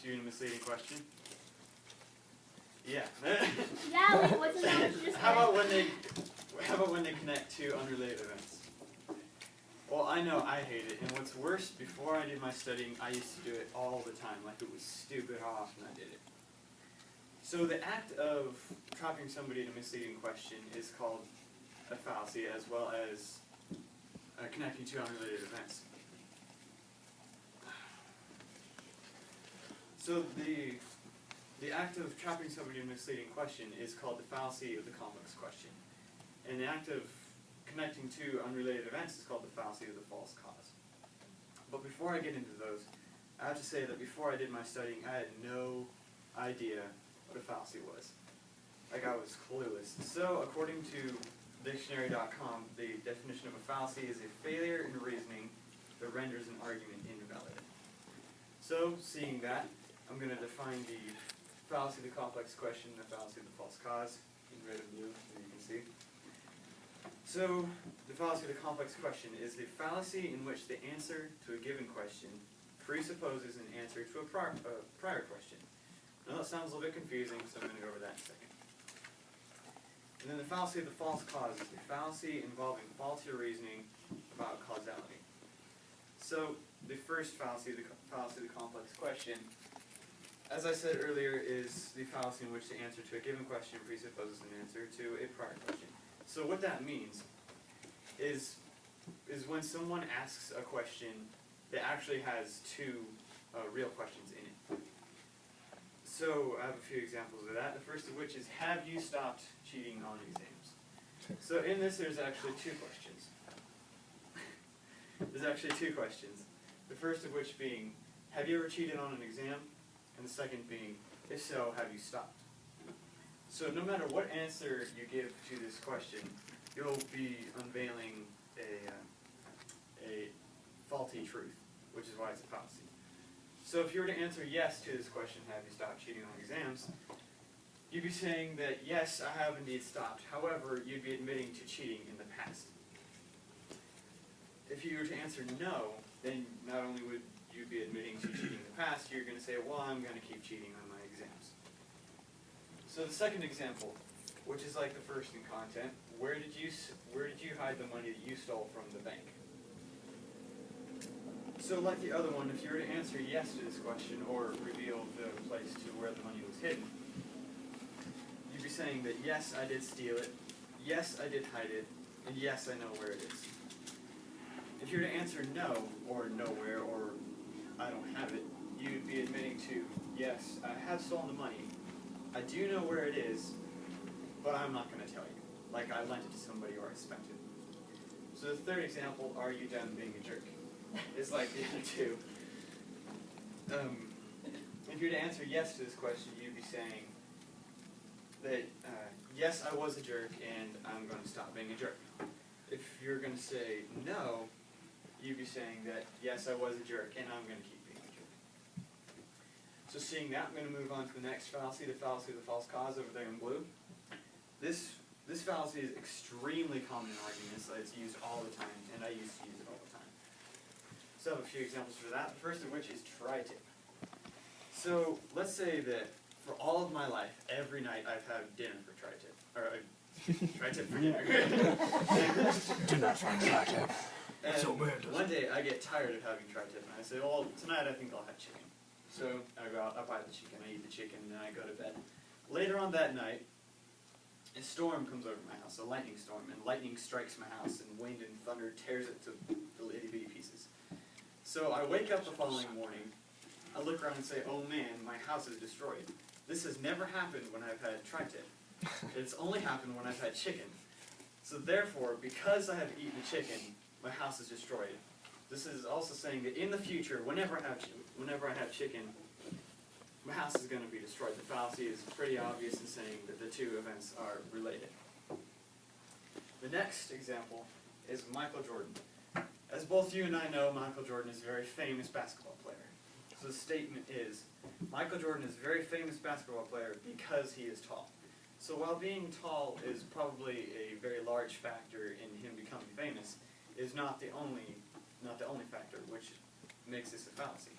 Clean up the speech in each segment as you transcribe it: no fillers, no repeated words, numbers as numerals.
ask you a misleading question? Yeah. Yeah, like what's that what you just How about when they connect to unrelated events? Well, I know I hate it, and what's worse, before I did my studying, I used to do it all the time, like it was stupid how often I did it. So the act of trapping somebody in a misleading question is called a fallacy, as well as connecting to unrelated events. So the act of trapping somebody in a misleading question is called the fallacy of the complex question. And the act of connecting to unrelated events is called the fallacy of the false cause. But before I get into those, I have to say that before I did my studying, I had no idea what a fallacy was. Like, I was clueless. So, according to dictionary.com, the definition of a fallacy is a failure in reasoning that renders an argument invalid. So, seeing that, I'm going to define the fallacy of the complex question and the fallacy of the false cause in red and blue, as you can see. So, the fallacy of the complex question is the fallacy in which the answer to a given question presupposes an answer to a prior question. Now that sounds a little bit confusing, so I'm going to go over that in a second. And then the fallacy of the false cause is the fallacy involving faulty reasoning about causality. So, the first fallacy, the fallacy of the complex question, as I said earlier, is the fallacy in which the answer to a given question presupposes an answer to a prior question. So what that means is when someone asks a question that actually has two real questions in it. So I have a few examples of that. The first of which is, have you stopped cheating on exams? So in this there's actually two questions. There's actually two questions. The first of which being, have you ever cheated on an exam? And the second being, if so, have you stopped? So no matter what answer you give to this question, you'll be unveiling a faulty truth, which is why it's a fallacy. So if you were to answer yes to this question, have you stopped cheating on exams, you'd be saying that yes, I have indeed stopped. However, you'd be admitting to cheating in the past. If you were to answer no, then not only would you be admitting to cheating in the past, you're going to say, well, I'm going to keep cheating on my exams. So the second example, which is like the first in content, where did you hide the money that you stole from the bank? So like the other one, if you were to answer yes to this question or reveal the place to where the money was hidden, you'd be saying that yes, I did steal it, yes, I did hide it, and yes, I know where it is. If you were to answer no, or nowhere, or I don't have it, you'd be admitting to, yes, I have stolen the money, I do know where it is, but I'm not going to tell you. Like I lent it to somebody or I spent it. So the third example, are you done being a jerk? Is like the other two. If you were to answer yes to this question, you'd be saying that yes, I was a jerk and I'm going to stop being a jerk. If you're going to say no, you'd be saying that yes, I was a jerk and I'm going to keep being a jerk. So seeing that, I'm going to move on to the next fallacy, the fallacy of the false cause over there in blue. This fallacy is extremely common in arguments. It's used all the time, and I used to use it all the time. So I have a few examples for that. The first of which is tri-tip. So let's say that for all of my life, every night I've had dinner for tri-tip. Or tri-tip for dinner. Do not find tri-tip. And one day I get tired of having tri-tip, and I say, well, tonight I think I'll have chicken. So I go out, I buy the chicken, I eat the chicken, and then I go to bed. Later on that night, a storm comes over my house, a lightning storm, and lightning strikes my house, and wind and thunder tears it to itty-bitty pieces. So I wake up the following morning, I look around and say, oh man, my house is destroyed. This has never happened when I've had tri-tip. It's only happened when I've had chicken. So therefore, because I have eaten the chicken, my house is destroyed. This is also saying that in the future, whenever I have chicken, my house is going to be destroyed. The fallacy is pretty obvious in saying that the two events are related. The next example is Michael Jordan. As both you and I know, Michael Jordan is a very famous basketball player. So the statement is, Michael Jordan is a very famous basketball player because he is tall. So while being tall is probably a very large factor in him becoming famous, is not the only factor which makes this a fallacy.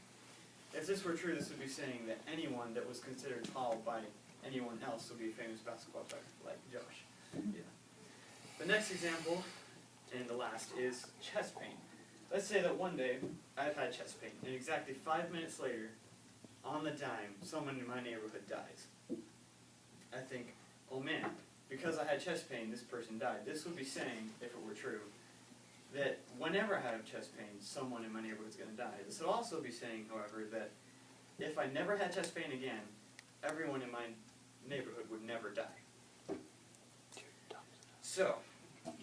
If this were true, this would be saying that anyone that was considered tall by anyone else would be a famous basketball player, like Josh. Yeah. The next example, and the last, is chest pain. Let's say that one day I've had chest pain, and exactly 5 minutes later, on the dime, someone in my neighborhood dies. I think, oh man, because I had chest pain, this person died. This would be saying, if it were true, that whenever I have chest pain, someone in my neighborhood is going to die. This would also be saying, however, that if I never had chest pain again, everyone in my neighborhood would never die. So,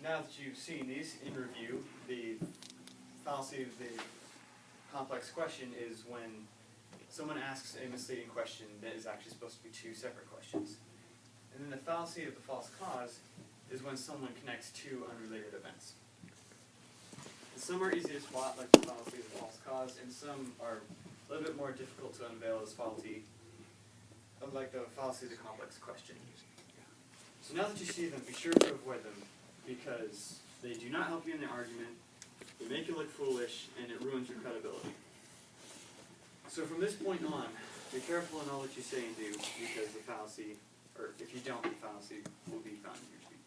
now that you've seen these in review, the fallacy of the complex question is when someone asks a misleading question that is actually supposed to be two separate questions. And then the fallacy of the false cause is when someone connects two unrelated events. And some are easy to spot, like the fallacy of the false cause, and some are a little bit more difficult to unveil as faulty, like the fallacy of the complex question. So now that you see them, be sure to avoid them, because they do not help you in the argument, they make you look foolish, and it ruins your credibility. So from this point on, be careful in all that you say and do, because the fallacy, or if you don't, the fallacy will be found in your speech.